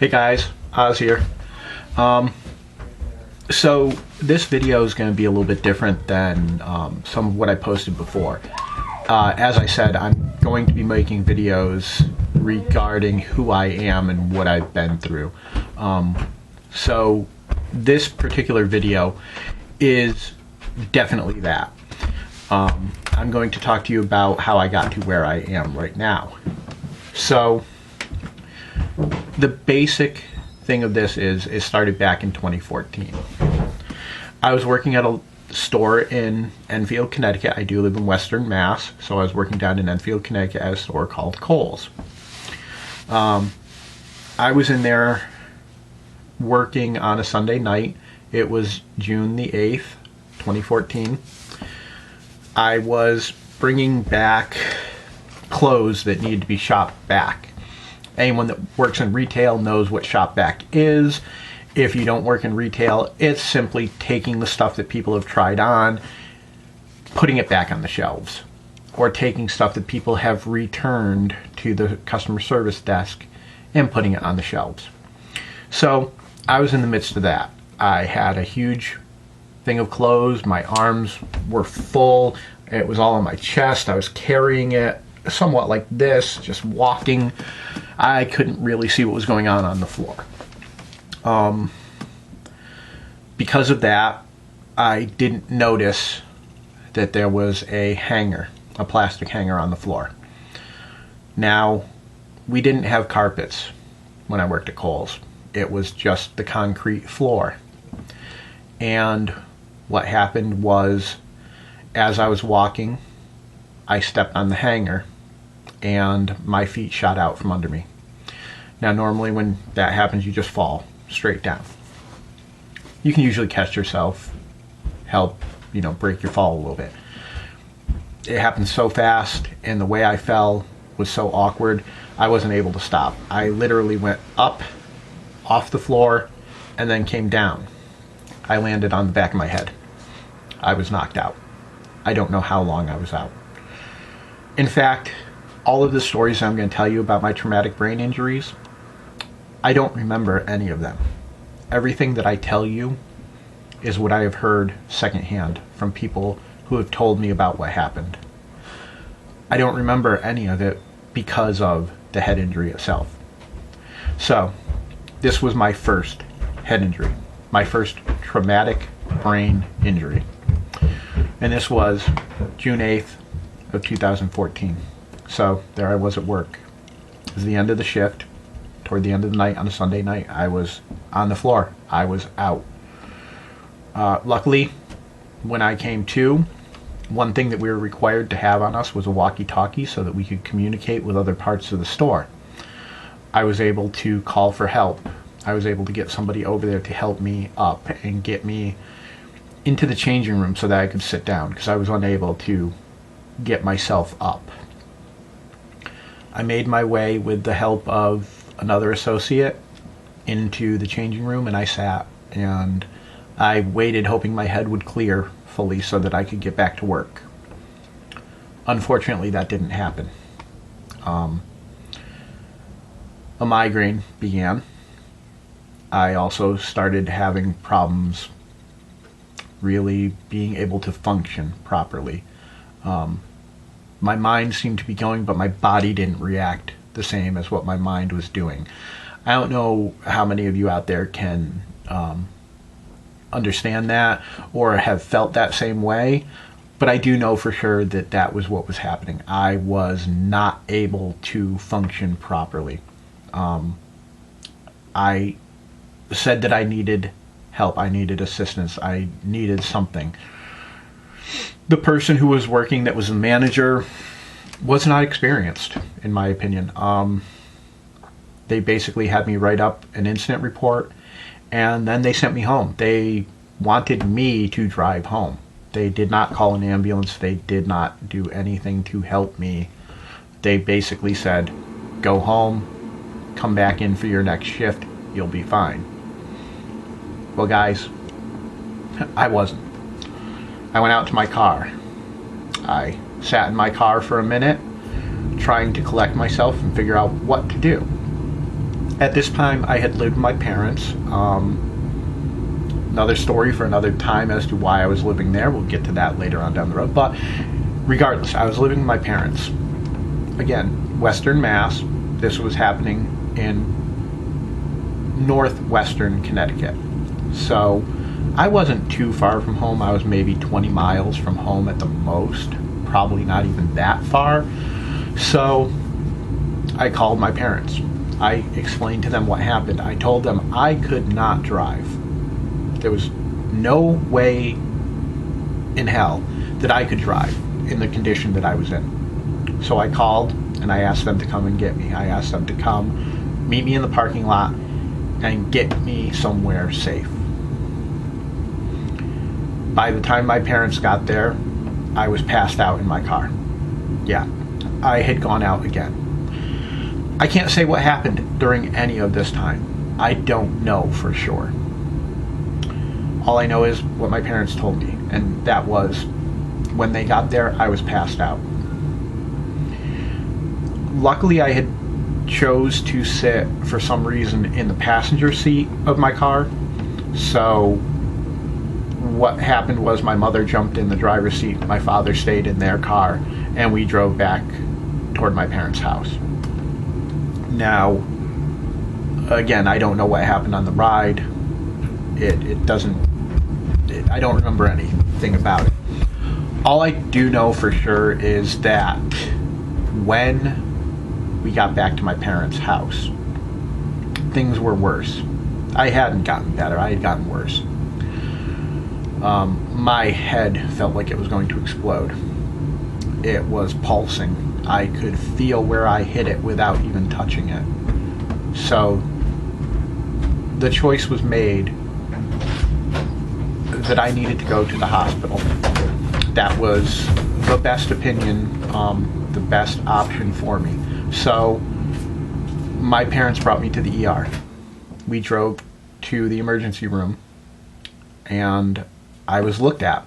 Hey guys, Oz here. So this video is going to be a little bit different than some of what I posted before. As I said, I'm going to be making videos regarding who I am and what I've been through. So this particular video is definitely that. I'm going to talk to you about how I got to where I am right now. So the basic thing of this is it started back in 2014. I was working at a store in Enfield, Connecticut. I do live in Western Mass, so I was working down in Enfield, Connecticut at a store called Kohl's. I was in there working on a Sunday night. It was June the 8th, 2014. I was bringing back clothes that needed to be shopped back. Anyone that works in retail knows what shop back is. If you don't work in retail, it's simply taking the stuff that people have tried on, putting it back on the shelves, or taking stuff that people have returned to the customer service desk and putting it on the shelves. So I was in the midst of that. I had a huge thing of clothes. My arms were full. It was all on my chest. I was carrying it somewhat like this, just walking. I couldn't really see what was going on the floor. Because of that, I didn't notice that there was a hanger, a plastic hanger on the floor. Now, we didn't have carpets when I worked at Kohl's. It was just the concrete floor. And what happened was, as I was walking, I stepped on the hanger and my feet shot out from under me. Now, normally when that happens, you just fall straight down. You can usually catch yourself, help, break your fall a little bit. It happened so fast, and the way I fell was so awkward, I wasn't able to stop. I literally went up, off the floor, and then came down. I landed on the back of my head. I was knocked out. I don't know how long I was out. In fact, all of the stories I'm going to tell you about my traumatic brain injuries, I don't remember any of them. Everything that I tell you is what I have heard secondhand from people who have told me about what happened. I don't remember any of it because of the head injury itself. So, this was my first head injury, my first traumatic brain injury. And this was June 8th of 2014. So there I was at work. It was the end of the shift. Toward the end of the night on a Sunday night, I was on the floor. I was out. Luckily, when I came to, one thing that we were required to have on us was a walkie-talkie so that we could communicate with other parts of the store. I was able to call for help. I was able to get somebody over there to help me up and get me into the changing room so that I could sit down, because I was unable to get myself up. I made my way with the help of another associate into the changing room, and I sat and I waited, hoping my head would clear fully so that I could get back to work. Unfortunately, that didn't happen. A migraine began. I also started having problems really being able to function properly. My mind seemed to be going, but my body didn't react the same as what my mind was doing. I don't know how many of you out there can understand that or have felt that same way, but I do know for sure that that was what was happening. I was not able to function properly. I said that I needed help, I needed assistance, I needed something. The person who was working, that was the manager, was not experienced, in my opinion. They basically had me write up an incident report, and then they sent me home. They wanted me to drive home. They did not call an ambulance. They did not do anything to help me. They basically said, go home, come back in for your next shift, you'll be fine. Well, guys, I wasn't. I went out to my car. I sat in my car for a minute, trying to collect myself and figure out what to do. At this time, I had lived with my parents. Another story for another time as to why I was living there. We'll get to that later on down the road. But regardless, I was living with my parents. Again, Western Mass. This was happening in northwestern Connecticut. So I wasn't too far from home. I was maybe 20 miles from home at the most. Probably not even that far. So I called my parents. I explained to them what happened. I told them I could not drive. There was no way in hell that I could drive in the condition that I was in. So I called and I asked them to come and get me. I asked them to come meet me in the parking lot and get me somewhere safe. By the time my parents got there, I was passed out in my car. Yeah, I had gone out again. I can't say what happened during any of this time. I don't know for sure. All I know is what my parents told me, and that was when they got there, I was passed out. Luckily, I had chose to sit for some reason in the passenger seat of my car. So what happened was my mother jumped in the driver's seat, my father stayed in their car, and we drove back toward my parents' house. Now, again, I don't know what happened on the ride. I don't remember anything about it. All I do know for sure is that when we got back to my parents' house, things were worse. I hadn't gotten better, I had gotten worse. My head felt like it was going to explode. It was pulsing. I could feel where I hit it without even touching it. So the choice was made that I needed to go to the hospital. That was the best opinion, the best option for me. So my parents brought me to the ER. We drove to the emergency room and I was looked at.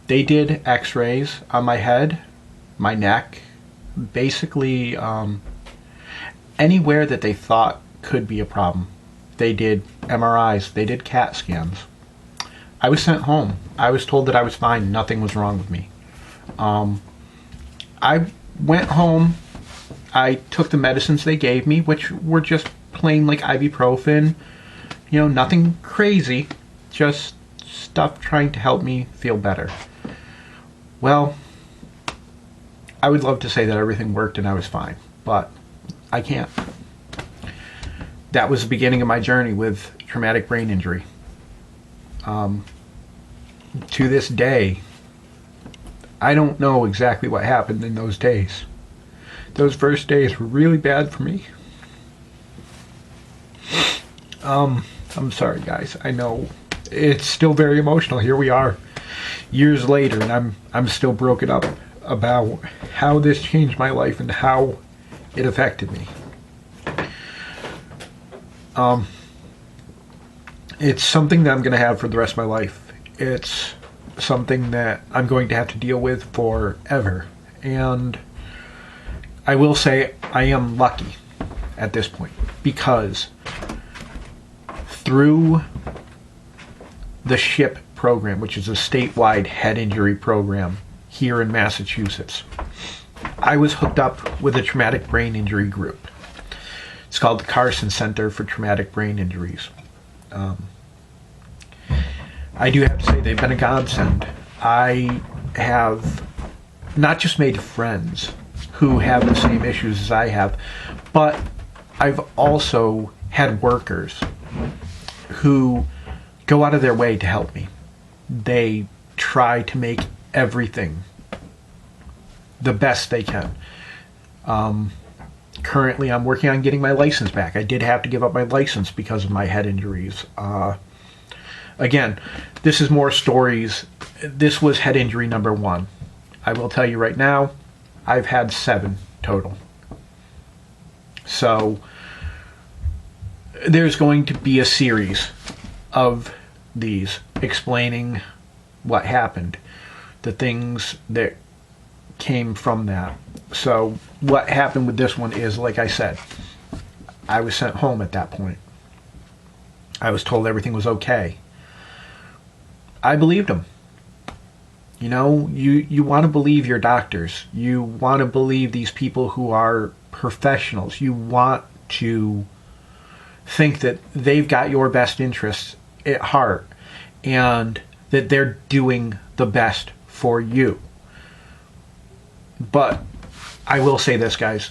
They did x-rays on my head, my neck, basically anywhere that they thought could be a problem. They did MRIs, they did CAT scans. I was sent home. I was told that I was fine, nothing was wrong with me. I went home, I took the medicines they gave me, which were just plain like ibuprofen, you know, nothing crazy, just stuff trying to help me feel better. Well, I would love to say that everything worked and I was fine, but I can't. That was the beginning of my journey with traumatic brain injury. To this day, I don't know exactly what happened in those days. Those first days were really bad for me. I'm sorry, guys. I know it's still very emotional. Here we are, years later, and I'm still broken up about how this changed my life and how it affected me. It's something that I'm going to have for the rest of my life. It's something that I'm going to have to deal with forever. And I will say I am lucky at this point because through the SHIP program, which is a statewide head injury program here in Massachusetts, I was hooked up with a traumatic brain injury group. It's called the Carson Center for Traumatic Brain Injuries. I do have to say they've been a godsend. I have not just made friends who have the same issues as I have, but I've also had workers who go out of their way to help me. They try to make everything the best they can. Currently, I'm working on getting my license back. I did have to give up my license because of my head injuries. Again, this is more stories. This was head injury number 1. I will tell you right now, I've had 7 total. So there's going to be a series of these explaining what happened, the things that came from that. So what happened with this one is, like I said, I was sent home at that point. I was told everything was okay. I believed him. You know, you want to believe your doctors. You want to believe these people who are professionals. You want to think that they've got your best interests at heart and that they're doing the best for you. But I will say this, guys.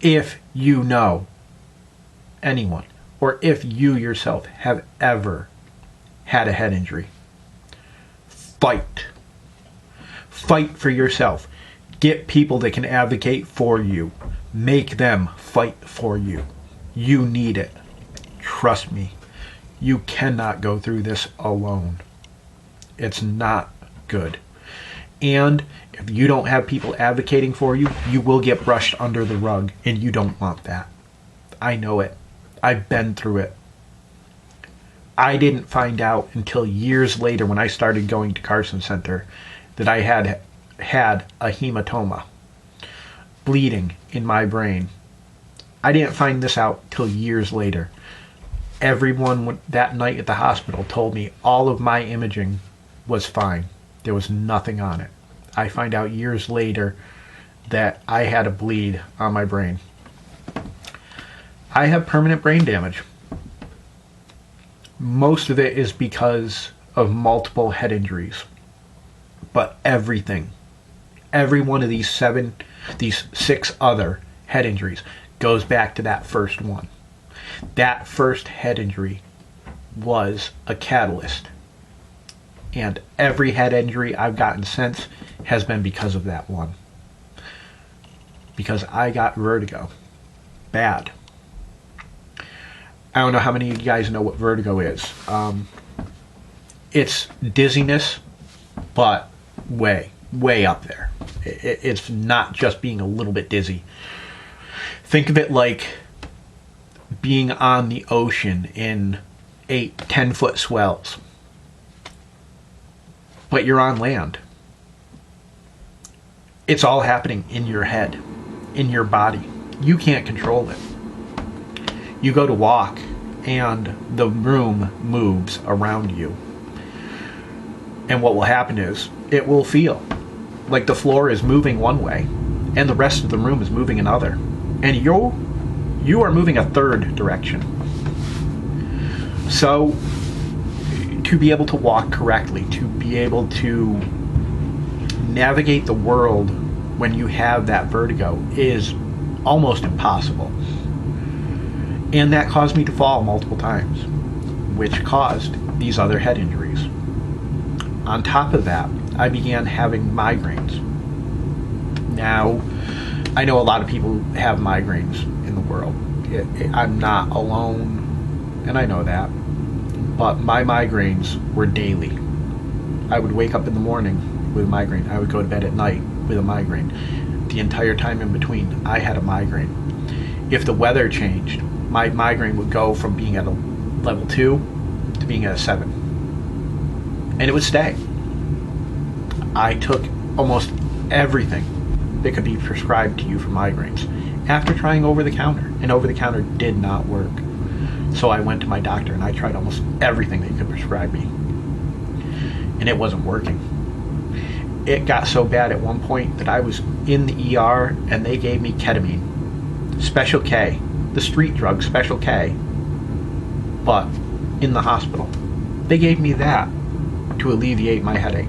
If you know anyone, or if you yourself have ever had a head injury, fight. Fight for yourself. Get people that can advocate for you. Make them fight for you. You need it. Trust me. You cannot go through this alone. It's not good. And if you don't have people advocating for you, you will get brushed under the rug, and you don't want that. I know it. I've been through it. I didn't find out until years later when I started going to Carson Center that I had a hematoma, bleeding in my brain. I didn't find this out till years later. Everyone that night at the hospital told me all of my imaging was fine. There was nothing on it. I find out years later that I had a bleed on my brain. I have permanent brain damage. Most of it is because of multiple head injuries. But every one of these 6 other head injuries goes back to that first one. That first head injury was a catalyst. And every head injury I've gotten since has been because of that one. Because I got vertigo. Bad. I don't know how many of you guys know what vertigo is. It's dizziness, but way up there. It's not just being a little bit dizzy. Think of it like being on the ocean in 8-10 foot swells. But you're on land. It's all happening in your head, in your body. You can't control it. You go to walk and the room moves around you. And what will happen is it will feel like the floor is moving one way and the rest of the room is moving another. And you are moving a third direction. So to be able to walk correctly, to be able to navigate the world when you have that vertigo is almost impossible. And that caused me to fall multiple times, which caused these other head injuries. On top of that, I began having migraines. Now, I know a lot of people have migraines in the world. I'm not alone, and I know that. But my migraines were daily. I would wake up in the morning with a migraine. I would go to bed at night with a migraine. The entire time in between, I had a migraine. If the weather changed, my migraine would go from being at a level 2 to being at a 7. And it would stay. I took almost everything that could be prescribed to you for migraines after trying over-the-counter. And over-the-counter did not work. So I went to my doctor and I tried almost everything that he could prescribe me. And it wasn't working. It got so bad at one point that I was in the ER and they gave me ketamine. Special K. The street drug, Special K. But in the hospital. They gave me that to alleviate my headache.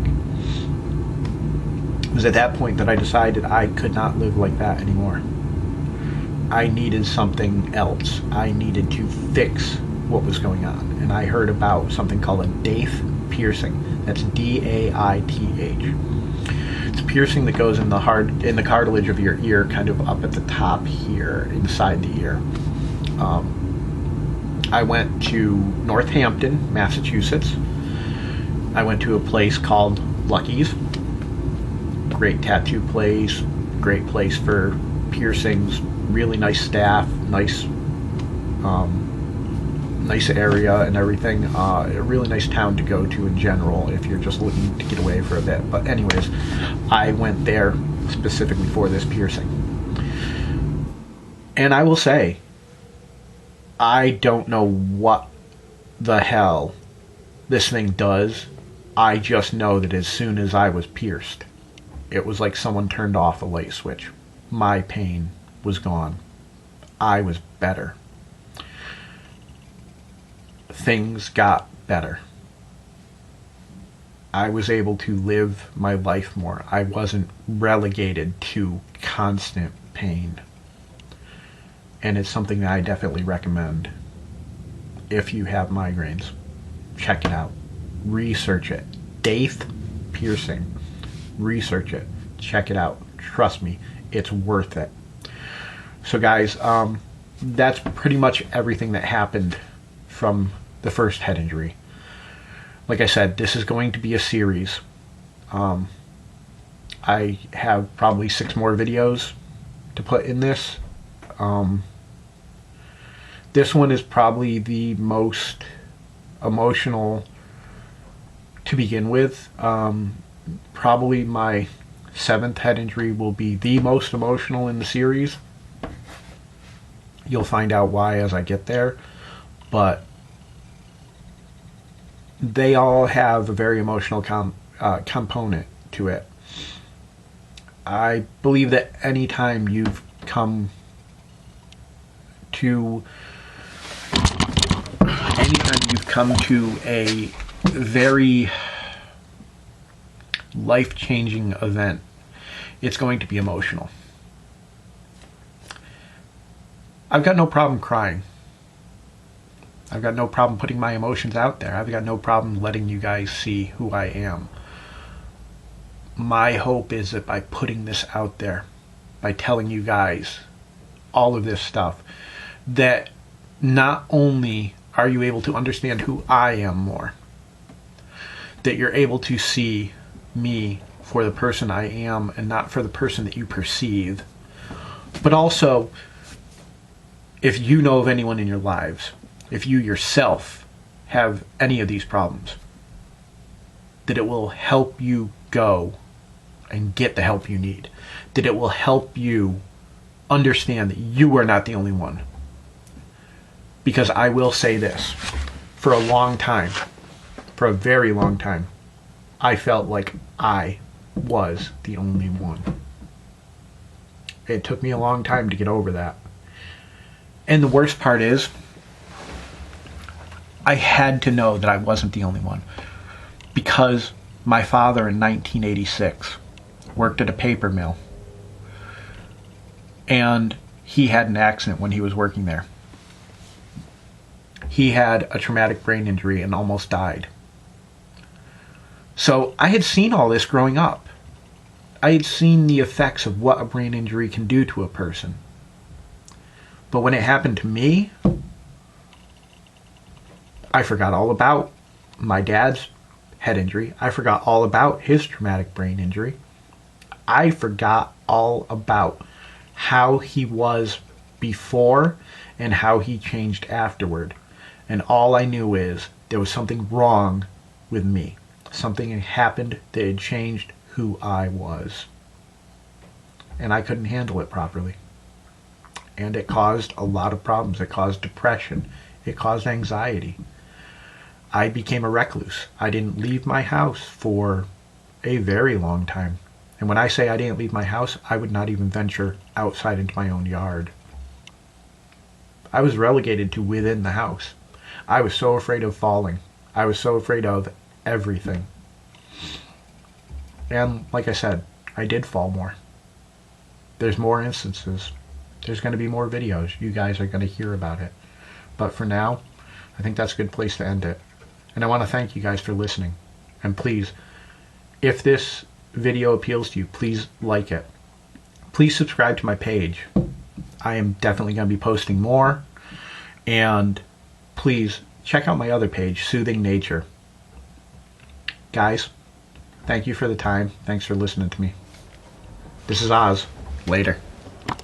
It was at that point that I decided I could not live like that anymore. I needed something else. I needed to fix what was going on. And I heard about something called a DAITH piercing. That's D-A-I-T-H. It's a piercing that goes in the cartilage of your ear, kind of up at the top here, inside the ear. I went to Northampton, Massachusetts. I went to a place called Lucky's. Great tattoo place, great place for piercings, really nice staff, nice nice area and everything. A really nice town to go to in general if you're just looking to get away for a bit. But anyways, I went there specifically for this piercing. And I will say, I don't know what the hell this thing does. I just know that as soon as I was pierced, it was like someone turned off a light switch. My pain was gone. I was better. Things got better. I was able to live my life more. I wasn't relegated to constant pain. And it's something that I definitely recommend. If you have migraines, check it out. Research it. Daith piercing. Research it. Check it out. Trust me, it's worth it. So guys, that's pretty much everything that happened from the first head injury. Like I said, this is going to be a series. I have probably 6 more videos to put in this. This one is probably the most emotional to begin with. Probably my 7th head injury will be the most emotional in the series. You'll find out why as I get there. But they all have a very emotional component to it. I believe that anytime you've come to a very life-changing event, it's going to be emotional. I've got no problem crying. I've got no problem putting my emotions out there. I've got no problem letting you guys see who I am. My hope is that by putting this out there, by telling you guys all of this stuff, that not only are you able to understand who I am more, that you're able to see me for the person I am and not for the person that you perceive, but also, if you know of anyone in your lives, if you yourself have any of these problems, that it will help you go and get the help you need. That it will help you understand that you are not the only one. Because I will say this, for a long time, for a very long time, I felt like I was the only one. It took me a long time to get over that. And the worst part is, I had to know that I wasn't the only one. Because my father in 1986 worked at a paper mill. And he had an accident when he was working there. He had a traumatic brain injury and almost died. So I had seen all this growing up. I had seen the effects of what a brain injury can do to a person. But when it happened to me, I forgot all about my dad's head injury. I forgot all about his traumatic brain injury. I forgot all about how he was before and how he changed afterward. And all I knew is there was something wrong with me. Something had happened that had changed who I was. And I couldn't handle it properly. And it caused a lot of problems. It caused depression. It caused anxiety. I became a recluse. I didn't leave my house for a very long time. And when I say I didn't leave my house, I would not even venture outside into my own yard. I was relegated to within the house. I was so afraid of falling. I was so afraid of everything. And like I said, I did fall more. There's more instances. There's going to be more videos. You guys are going to hear about it. But for now, I think that's a good place to end it. And I want to thank you guys for listening. And please, if this video appeals to you, please like it. Please subscribe to my page. I am definitely going to be posting more. And please check out my other page, Soothing Nature. Guys, thank you for the time. Thanks for listening to me. This is Oz. Later.